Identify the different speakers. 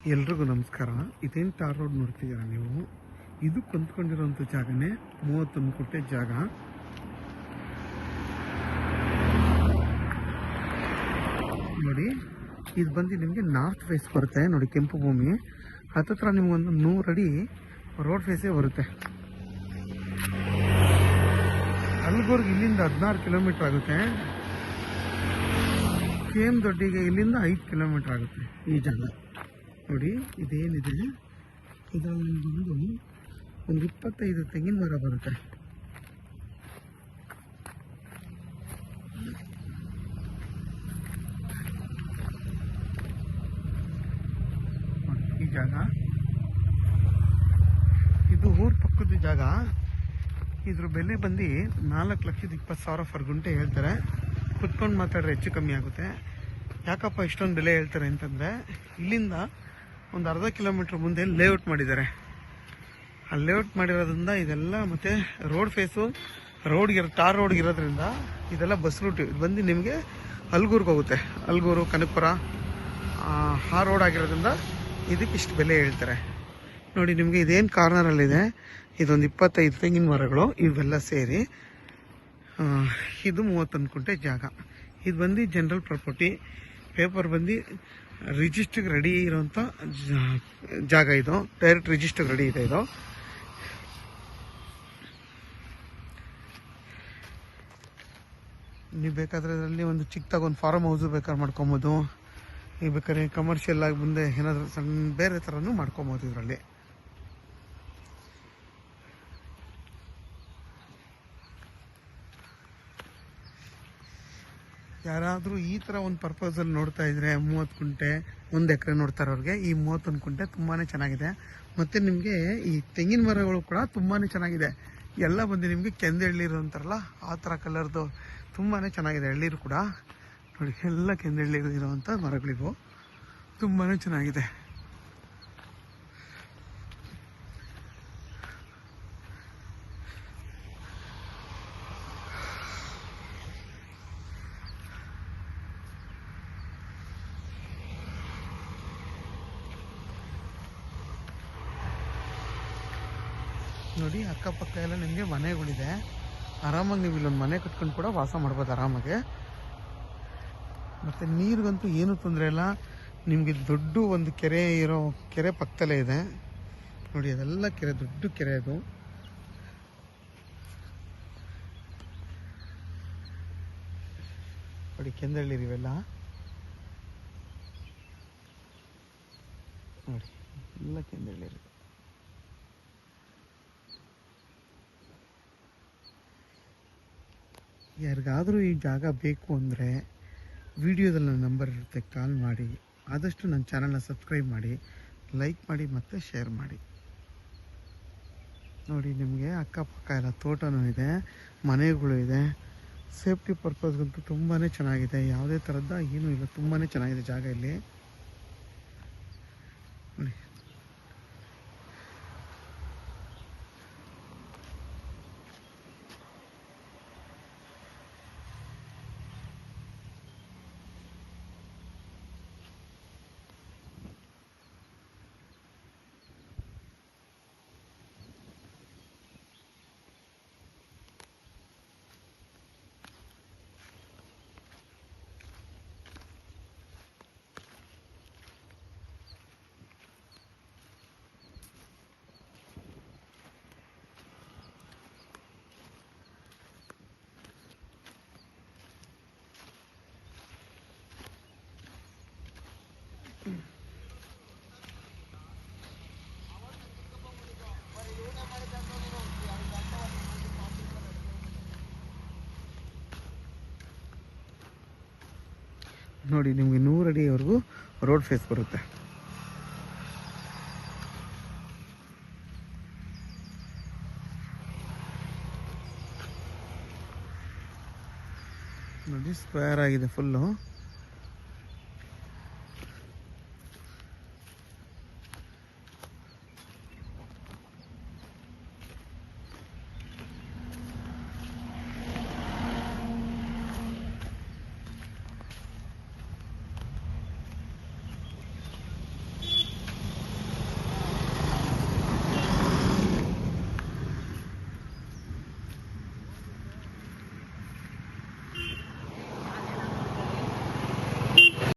Speaker 1: ಎಲ್ರಿಗೂ ನಮಸ್ಕಾರ. ಇದೇನು ಟಾರ್ ರೋಡ್ ನೋಡ್ತಿದ್ದೀರಾ ನೀವು? ಇದು ಕೊಂದ್ಕೊಂಡಿರೋಂಥ ಜಾಗನೇ 31 ಗುಂಟೆ ಜಾಗ. ನೋಡಿ, ಇದು ಬಂದು ನಿಮಗೆ ನಾರ್ತ್ ಫೇಸ್ ಬರುತ್ತೆ. ನೋಡಿ, ಕೆಂಪು ಭೂಮಿ ಹತ್ತತ್ರ ನಿಮ್ಗೊಂದು 100 ಅಡಿ ರೋಡ್ ಫೇಸೇ ಬರುತ್ತೆ. ಅಲ್ಗೋರ್ಗೆ ಇಲ್ಲಿಂದ 16 ಕಿಲೋಮೀಟರ್ ಆಗುತ್ತೆ. KM ದೊಡ್ಡಿಗೆ ಇಲ್ಲಿಂದ 5 ಕಿಲೋಮೀಟರ್ ಆಗುತ್ತೆ ಈ ಜಾಗ. ನೋಡಿ, ಇದೇನಿದೆ ಇದರಲ್ಲಿ ಬಂದು ಒಂದು 25 ತೆಂಗಿನ ಮರ ಬರುತ್ತೆ. ಈ ಜಾಗ ಇದು ಊರ ಪಕ್ಕದ ಜಾಗ. ಇದ್ರ ಬೆಲೆ ಬಂದು 4,20,000 ಪರ್ ಗುಂಟೆ ಹೇಳ್ತಾರೆ. ಕುತ್ಕೊಂಡು ಮಾತಾಡ್ರೆ ಹೆಚ್ಚು ಕಮ್ಮಿ ಆಗುತ್ತೆ. ಯಾಕಪ್ಪ ಇಷ್ಟೊಂದು ಬೆಲೆ ಹೇಳ್ತಾರೆ ಅಂತಂದರೆ, ಇಲ್ಲಿಂದ ಒಂದು ಅರ್ಧ ಕಿಲೋಮೀಟ್ರ್ ಮುಂದೆ ಲೇಔಟ್ ಮಾಡಿದ್ದಾರೆ. ಆ ಲೇಔಟ್ ಮಾಡಿರೋದ್ರಿಂದ ಇದೆಲ್ಲ ಮತ್ತು ರೋಡ್ ಫೇಸು ಟಾರ್ ರೋಡ್ಗೆ ಇರೋದ್ರಿಂದ ಇದೆಲ್ಲ ಬಸ್ ರೂಟ್ ಇದು ಬಂದು ನಿಮಗೆ ಅಲ್ಗೂರ್ಗೆ ಹೋಗುತ್ತೆ. ಅಲ್ಗೂರು, ಕನಕಪುರ ಆ ರೋಡ್ ಆಗಿರೋದ್ರಿಂದ ಇದಕ್ಕೆ ಇಷ್ಟು ಬೆಲೆ ಹೇಳ್ತಾರೆ. ನೋಡಿ, ನಿಮಗೆ ಇದೇನು ಕಾರ್ನರಲ್ಲಿದೆ, ಇದೊಂದು 25 ತೆಂಗಿನ ಮರಗಳು ಇವೆಲ್ಲ ಸೇರಿ ಇದು 31 ಗುಂಟೆ ಜಾಗ. ಇದು ಬಂದು ಜನರಲ್ ಪ್ರಾಪರ್ಟಿ. ಪೇಪರ್ ಬಂದು ರಿಜಿಸ್ಟ್ರಿಗೆ ರೆಡಿ ಇರೋಂಥ ಜಾಗ. ಇದು ಡೈರೆಕ್ಟ್ ರಿಜಿಸ್ಟ್ರಿಗೆ ರೆಡಿ ಇದೆ. ಇದು ನೀವು ಬೇಕಾದರೆ ಇದರಲ್ಲಿ ಒಂದು ಚಿಕ್ಕದಾಗಿ ಒಂದು ಫಾರ್ಮ್ ಹೌಸು ಬೇಕಾದ್ರೆ ಮಾಡ್ಕೊಬೋದು. ಈಗ ಬೇಕಾದ್ರೆ ಕಮರ್ಷಿಯಲ್ ಆಗಿ ಮುಂದೆ ಏನಾದರೂ ಸಣ್ಣ ಬೇರೆ ಥರನೂ ಮಾಡ್ಕೊಬೋದು. ಇದರಲ್ಲಿ ಯಾರಾದರೂ ಈ ಥರ ಒಂದು ಪರ್ಪಸಲ್ಲಿ ನೋಡ್ತಾ ಇದ್ರೆ 30 ಗುಂಟೆ 1 ಎಕರೆ ನೋಡ್ತಾರೆ ಅವ್ರಿಗೆ ಈ 31 ಗುಂಟೆ ತುಂಬಾ ಚೆನ್ನಾಗಿದೆ. ಮತ್ತು ನಿಮಗೆ ಈ ತೆಂಗಿನ ಮರಗಳು ಕೂಡ ತುಂಬಾ ಚೆನ್ನಾಗಿದೆ. ಎಲ್ಲ ಬಂದು ನಿಮಗೆ ಕೆಂದು ಎಳ್ನೀರು ಅಂತಾರಲ್ಲ ಆ ಥರ ಕಲರ್ದು ತುಂಬಾ ಚೆನ್ನಾಗಿದೆ. ಎಳ್ನೀರು ಕೂಡ ನೋಡಿ, ಎಲ್ಲ ಕೆಂದು ಎಳ್ನೀರು ಇರೋವಂಥ ಮರಗಳಿಗೂ ತುಂಬಾ ಚೆನ್ನಾಗಿದೆ. ನೋಡಿ, ಅಕ್ಕಪಕ್ಕ ಎಲ್ಲ ನಿಮಗೆ ಮನೆಗಳಿದೆ. ಆರಾಮಾಗಿ ನೀವು ಇಲ್ಲೊಂದು ಮನೆ ಕಟ್ಕೊಂಡು ಕೂಡ ವಾಸ ಮಾಡ್ಬೋದು ಆರಾಮಾಗಿ. ಮತ್ತು ನೀರಿಗಂತೂ ಏನೂ ತೊಂದರೆ ಇಲ್ಲ. ನಿಮಗೆ ದೊಡ್ಡ ಒಂದು ಕೆರೆ ಪಕ್ಕದಲ್ಲೇ ಇದೆ. ನೋಡಿ, ಅದೆಲ್ಲ ಕೆರೆ, ದೊಡ್ಡ ಕೆರೆ ಅದು. ನೋಡಿ, ಕೆಂದಳ್ಳಿರಿ ಇವೆಲ್ಲ. ನೋಡಿ, ಎಲ್ಲ ಕೆಂದಳ್ಳಿರಿ. ಯಾರಿಗಾದರೂ ಈ ಜಾಗ ಬೇಕು ಅಂದರೆ ವಿಡಿಯೋದಲ್ಲಿ ನನ್ನ ನಂಬರ್ ಇರುತ್ತೆ, ಕಾಲ್ ಮಾಡಿ. ಆದಷ್ಟು ನನ್ನ ಚಾನಲ್ನ ಸಬ್ಸ್ಕ್ರೈಬ್ ಮಾಡಿ, ಲೈಕ್ ಮಾಡಿ ಮತ್ತು ಶೇರ್ ಮಾಡಿ. ನೋಡಿ, ನಿಮಗೆ ಅಕ್ಕಪಕ್ಕ ಎಲ್ಲ ತೋಟನೂ ಇದೆ, ಮನೆಗಳು ಇದೆ. ಸೇಫ್ಟಿ ಪರ್ಪಸ್ಗಂತೂ ತುಂಬಾ ಚೆನ್ನಾಗಿದೆ. ಯಾವುದೇ ಥರದ ಏನೂ ಇಲ್ಲ, ತುಂಬಾ ಚೆನ್ನಾಗಿದೆ ಜಾಗ ಇಲ್ಲಿ. ನೋಡಿ, ನೋಡಿ, ನಿಮಗೆ 100 ಅಡಿವರೆಗೂ ರೋಡ್ ಫೇಸ್ ಬರುತ್ತೆ. ನೋಡಿ, ಸ್ಕ್ವೇರ್ ಆಗಿದೆ ಫುಲ್ಲು.